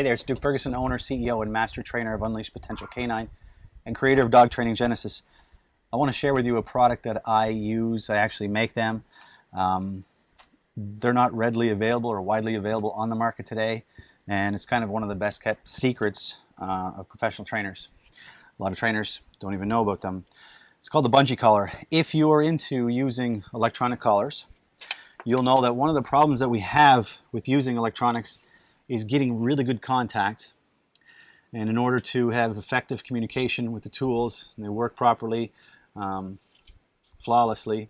Hey there, it's Duke Ferguson, owner, CEO, and master trainer of Unleashed Potential Canine and creator of Dog Training Genesis. I want to share with you a product that I use. I actually make them. They're not readily available or widely available on the market today, and it's kind of one of the best kept secrets of professional trainers. A lot of trainers don't even know about them. It's called the Bungee collar. If you are into using electronic collars, you'll know that one of the problems that we have with using electronics is getting really good contact. And in order to have effective communication with the tools and they work properly, flawlessly,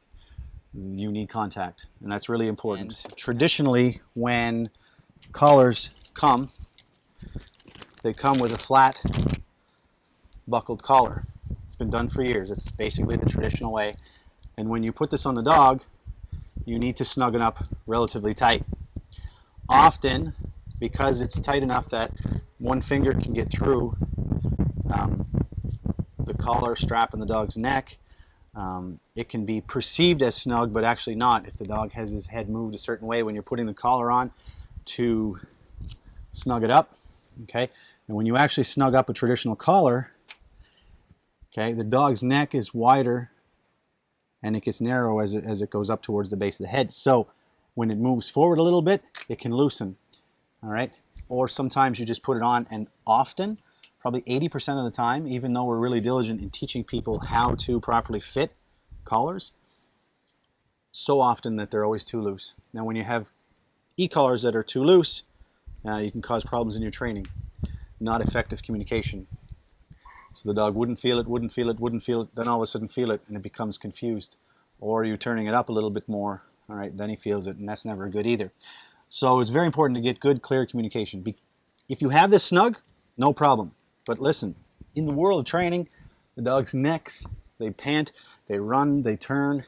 you need contact, and that's really important. And traditionally, when collars come, they come with a flat buckled collar. It's been done for years. It's basically the traditional way. And when you put this on the dog, you need to snug it up relatively tight. Often, because it's tight enough that one finger can get through the collar strap on the dog's neck, it can be perceived as snug, but actually not if the dog has his head moved a certain way when you're putting the collar on to snug it up. Okay, and when you actually snug up a traditional collar, okay, the dog's neck is wider and it gets narrow as it goes up towards the base of the head. So when it moves forward a little bit, it can loosen. All right, or sometimes you just put it on, and often, probably 80% of the time, even though we're really diligent in teaching people how to properly fit collars, so often that they're always too loose. Now when you have e-collars that are too loose, you can cause problems in your training, not effective communication. So the dog wouldn't feel it, wouldn't feel it, wouldn't feel it, then all of a sudden feel it, and it becomes confused. Or you're turning it up a little bit more, all right, then he feels it, and that's never good either. So it's very important to get good, clear communication. If you have this snug, no problem. But listen, in the world of training, the dog's necks, they pant, they run, they turn,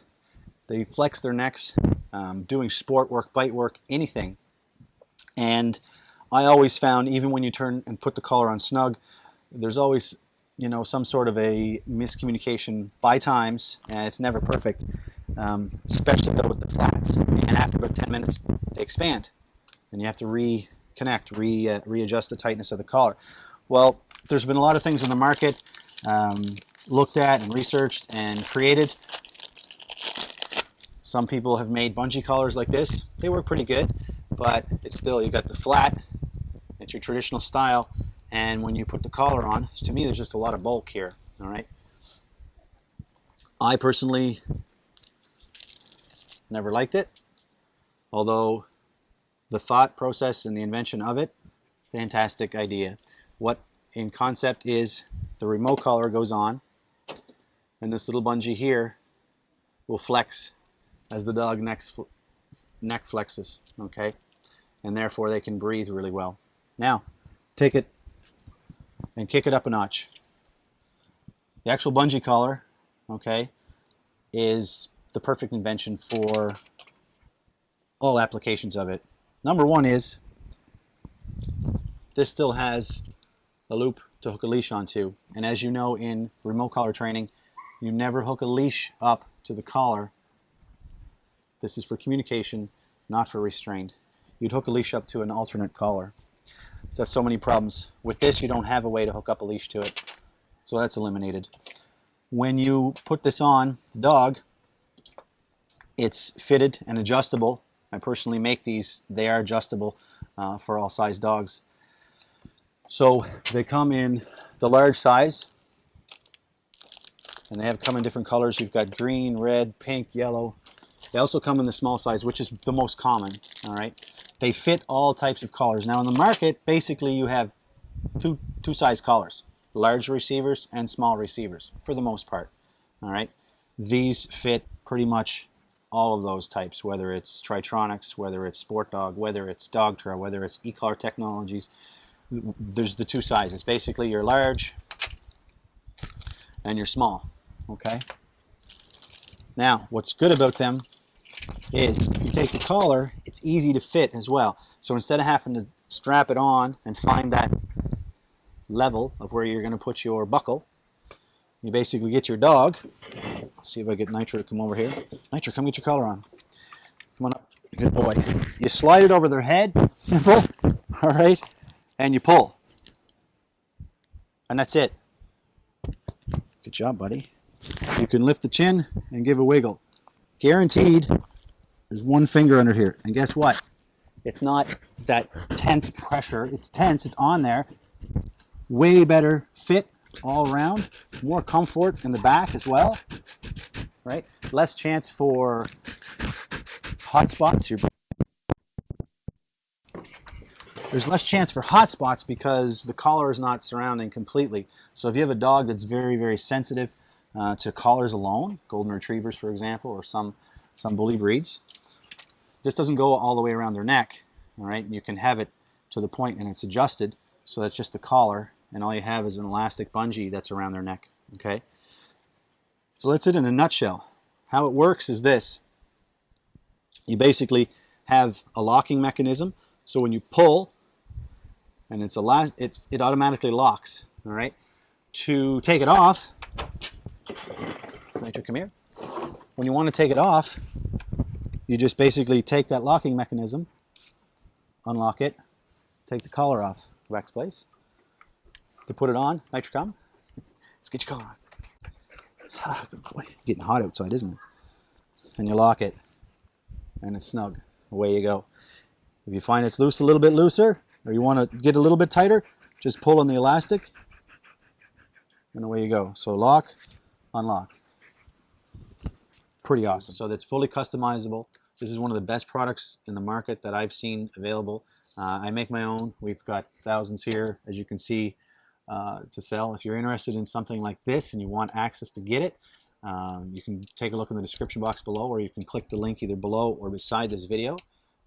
they flex their necks, doing sport work, bite work, anything. And I always found, even when you turn and put the collar on snug, there's always, you know, some sort of a miscommunication by times, and it's never perfect, especially though with the flats. And after about 10 minutes, they expand, and you have to reconnect, readjust the tightness of the collar. Well, there's been a lot of things in the market looked at and researched and created. Some people have made bungee collars like this. They work pretty good, but it's still, you've got the flat, it's your traditional style, and when you put the collar on, to me there's just a lot of bulk here, all right? I personally never liked it, although the thought process and the invention of it, fantastic idea. What in concept is the remote collar goes on, and this little bungee here will flex as the dog neck flexes, okay? And therefore they can breathe really well. Now, take it and kick it up a notch. The actual bungee collar, okay, is the perfect invention for all applications of it. Number one is this still has a loop to hook a leash onto, and as you know, in remote collar training, you never hook a leash up to the collar. This is for communication, not for restraint. You'd hook a leash up to an alternate collar. So that's so many problems. With this, you don't have a way to hook up a leash to it, so that's eliminated. When you put this on the dog, it's fitted and adjustable. I personally make these. They are adjustable for all size dogs. So they come in the large size, and they have come in different colors. You've got green, red, pink, yellow. They also come in the small size, which is the most common, all right? They fit all types of collars. Now in the market, basically you have two size collars, large receivers and small receivers for the most part, all right? These fit pretty much all of those types, whether it's Tritronics, whether it's Sport Dog, whether it's Dogtra, whether it's e-collar technologies. There's the two sizes. Basically, you're large and you're small, okay? Now, what's good about them is if you take the collar, it's easy to fit as well. So instead of having to strap it on and find that level of where you're going to put your buckle, you basically get your dog. Let's see if I get Nitro to come over here. Nitro, come get your collar on. Come on up. Good boy. You slide it over their head. Simple. All right. and you pull. And that's it. Good job, buddy. You can lift the chin and give a wiggle. Guaranteed, there's one finger under here. And guess what? It's not that tense pressure. It's tense, it's on there. Way better fit all around. More comfort in the back as well, right? Less chance for hot spots. There's less chance for hot spots because the collar is not surrounding completely. So if you have a dog that's very, very sensitive to collars alone, golden retrievers, for example, or some bully breeds, this doesn't go all the way around their neck, all right? You can have it to the point and it's adjusted, so that's just the collar, and all you have is an elastic bungee that's around their neck, okay? So that's it in a nutshell. How it works is this. You basically have a locking mechanism, so when you pull, and it automatically locks, all right? To take it off, Rachel, come here. When you want to take it off, you just basically take that locking mechanism, unlock it, take the collar off. Go back to place. To put it on, Nitro, come. Let's get your collar on. Ah, good boy. Getting hot outside, isn't it? And you lock it, and it's snug. Away you go. If you find it's loose, a little bit looser, or you want to get a little bit tighter, just pull on the elastic, and away you go. So lock, unlock. Pretty awesome. So that's fully customizable. This is one of the best products in the market that I've seen available. I make my own. We've got thousands here, as you can see, to sell. If you're interested in something like this and you want access to get it, you can take a look in the description box below, or you can click the link either below or beside this video,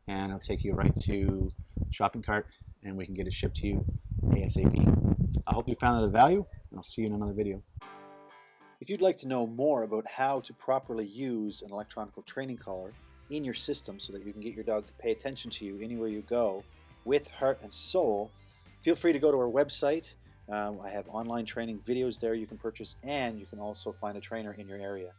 and it'll take you right to the shopping cart, and we can get it shipped to you ASAP. I hope you found that of value, and I'll see you in another video. If you'd like to know more about how to properly use an electronic training collar in your system so that you can get your dog to pay attention to you anywhere you go with heart and soul, feel free to go to our website. I have online training videos there you can purchase, and you can also find a trainer in your area.